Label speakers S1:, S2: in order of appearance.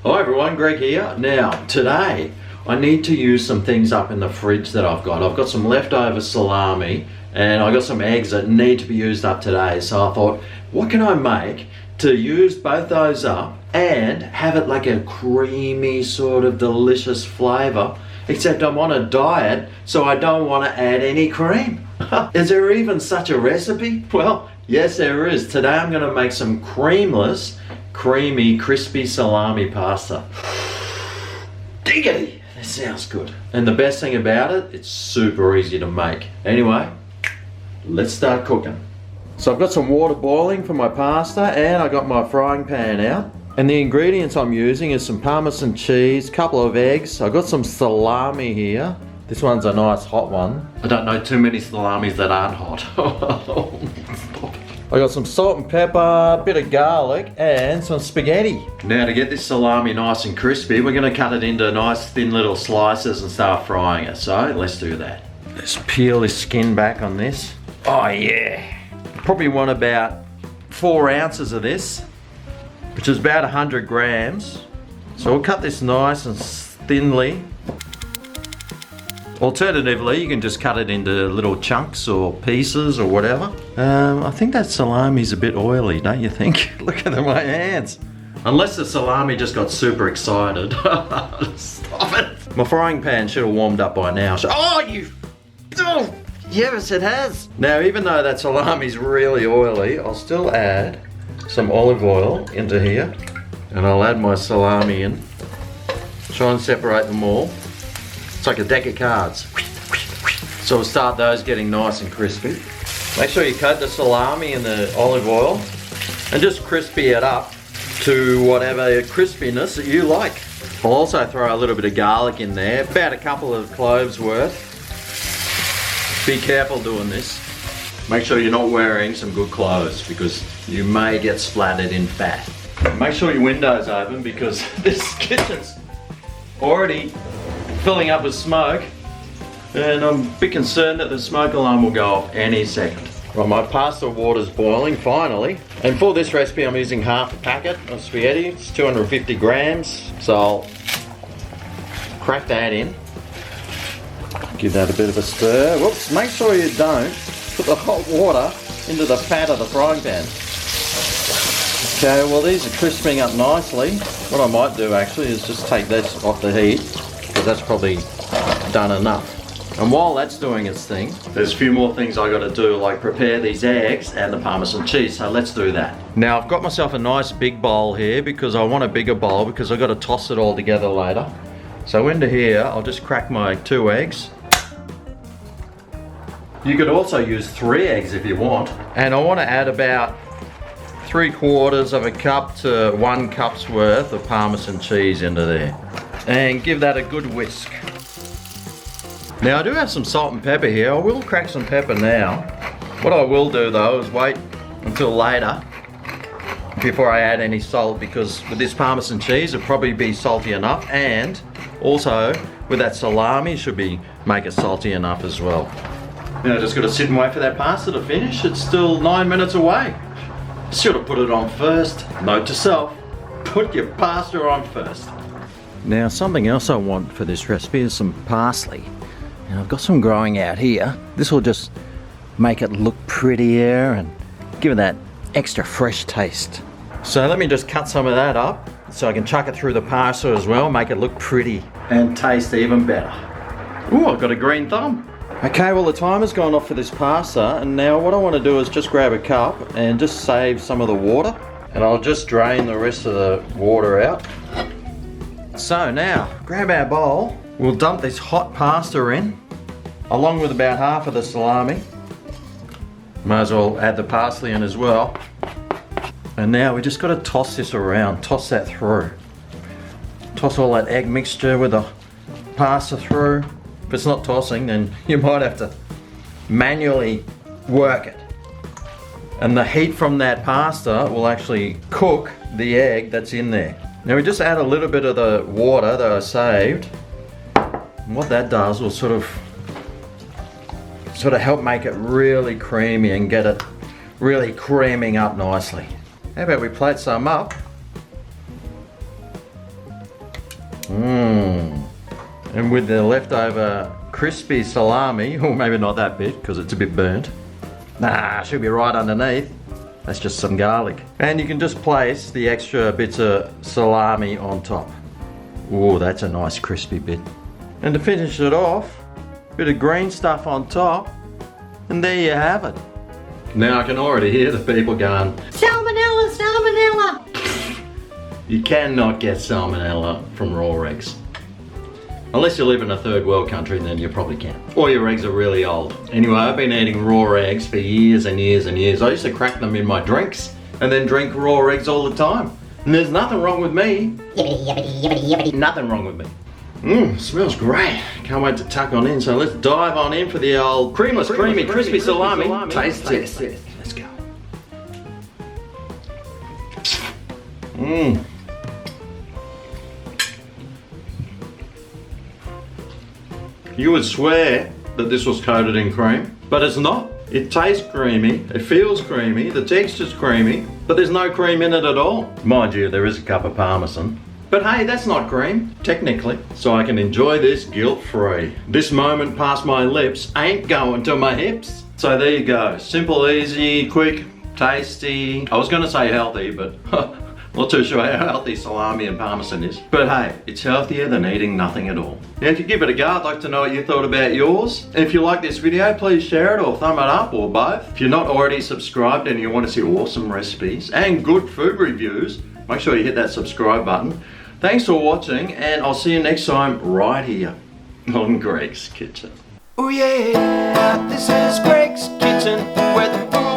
S1: Hi everyone, Greg here. Now, today I need to use some things up in the fridge that I've got. I've got some leftover salami and I got some eggs that need to be used up today. So I thought, what can I make to use both those up and have it like a creamy sort of delicious flavor? Except I'm on a diet, so I don't want to add any cream. Is there even such a recipe? Well, yes there is. Today I'm going to make some creamless, creamy, crispy salami pasta. Diggity! That sounds good. And the best thing about it, it's super easy to make. Anyway, let's start cooking. So I've got some water boiling for my pasta and I got my frying pan out. And the ingredients I'm using is some Parmesan cheese, couple of eggs. I've got some salami here. This one's a nice hot one. I don't know too many salamis that aren't hot. I got some salt and pepper, a bit of garlic, and some spaghetti. Now to get this salami nice and crispy, we're gonna cut it into nice thin little slices and start frying it. So let's do that. Let's peel this skin back on this. Oh yeah. Probably want about 4 ounces of this, which is about 100 grams. So we'll cut this nice and thinly. Alternatively, you can just cut it into little chunks or pieces or whatever. I think that salami's a bit oily, don't you think? Look at my hands. Unless the salami just got super excited. Stop it. My frying pan should have warmed up by now. Oh, yes, it has. Now, even though that salami's really oily, I'll still add some olive oil into here. And I'll add my salami in. Try and separate them all. It's like a deck of cards. So we'll start those getting nice and crispy. Make sure you coat the salami in the olive oil and just crispy it up to whatever crispiness that you like. I'll also throw a little bit of garlic in there, about a couple of cloves worth. Be careful doing this. Make sure you're not wearing some good clothes because you may get splattered in fat. Make sure your window's open because this kitchen's already filling up with smoke and I'm a bit concerned that the smoke alarm will go off any second. Well, my pasta water's boiling finally, and for this recipe I'm using half a packet of spaghetti. It's 250 grams, so I'll crack that in. Give that a bit of a stir. Whoops, make sure you don't put the hot water into the fat of the frying pan. Okay, well these are crisping up nicely. What I might do actually is just take this off the heat, because that's probably done enough. And while that's doing its thing, there's a few more things I gotta do, like prepare these eggs and the Parmesan cheese, so let's do that. Now I've got myself a nice big bowl here because I want a bigger bowl because I've got to toss it all together later. So into here, I'll just crack my 2 eggs. You could also use 3 eggs if you want. And I want to add about 3/4 of a cup to 1 cup's worth of Parmesan cheese into there. And give that a good whisk. Now I do have some salt and pepper here. I will crack some pepper now. What I will do though is wait until later before I add any salt, because with this Parmesan cheese it'll probably be salty enough, and also with that salami should make it salty enough as well. Now I just got to sit and wait for that pasta to finish. It's still 9 minutes away. Should have put it on first. Note to self, put your pasta on first. Now something else I want for this recipe is some parsley. And I've got some growing out here. This will just make it look prettier and give it that extra fresh taste. So let me just cut some of that up so I can chuck it through the pasta as well, make it look pretty and taste even better. Ooh, I've got a green thumb. Okay, well the timer's gone off for this pasta, and now what I want to do is just grab a cup and just save some of the water, and I'll just drain the rest of the water out. So now, grab our bowl, we'll dump this hot pasta in, along with about half of the salami. Might as well add the parsley in as well. And now we just got to toss this around, toss that through. Toss all that egg mixture with the pasta through. If it's not tossing, then you might have to manually work it. And the heat from that pasta will actually cook the egg that's in there. Now we just add a little bit of the water that I saved. And what that does will sort of help make it really creamy and get it really creaming up nicely. How about we plate some up And with the leftover crispy salami, or maybe not that bit because it's a bit burnt. Nah, should be right underneath. That's just some garlic. And you can just place the extra bits of salami on top. Ooh, that's a nice crispy bit. And to finish it off, a bit of green stuff on top, and there you have it. Now I can already hear the people going, salmonella, salmonella! You cannot get salmonella from raw eggs. Unless you live in a third world country, then you probably can. Or your eggs are really old. Anyway, I've been eating raw eggs for years and years and years. I used to crack them in my drinks and then drink raw eggs all the time. And there's nothing wrong with me. Yibbity, yibbity, yibbity, yibbity. Nothing wrong with me. Smells great. Can't wait to tuck on in. So let's dive on in for the old creamless, creamy, crispy salami. Taste test. Let's go. You would swear that this was coated in cream, but it's not. It tastes creamy, it feels creamy, the texture's creamy, but there's no cream in it at all. Mind you, there is a cup of parmesan. But hey, that's not cream, technically. So I can enjoy this guilt-free. This moment past my lips ain't going to my hips. So there you go, simple, easy, quick, tasty. I was gonna say healthy, but not too sure how healthy salami and parmesan is. But hey, it's healthier than eating nothing at all. Now if you give it a go, I'd like to know what you thought about yours. And if you like this video, please share it or thumb it up or both. If you're not already subscribed and you want to see awesome recipes and good food reviews, make sure you hit that subscribe button. Thanks for watching, and I'll see you next time right here on Greg's Kitchen.
S2: Oh yeah, this is Greg's Kitchen, where the food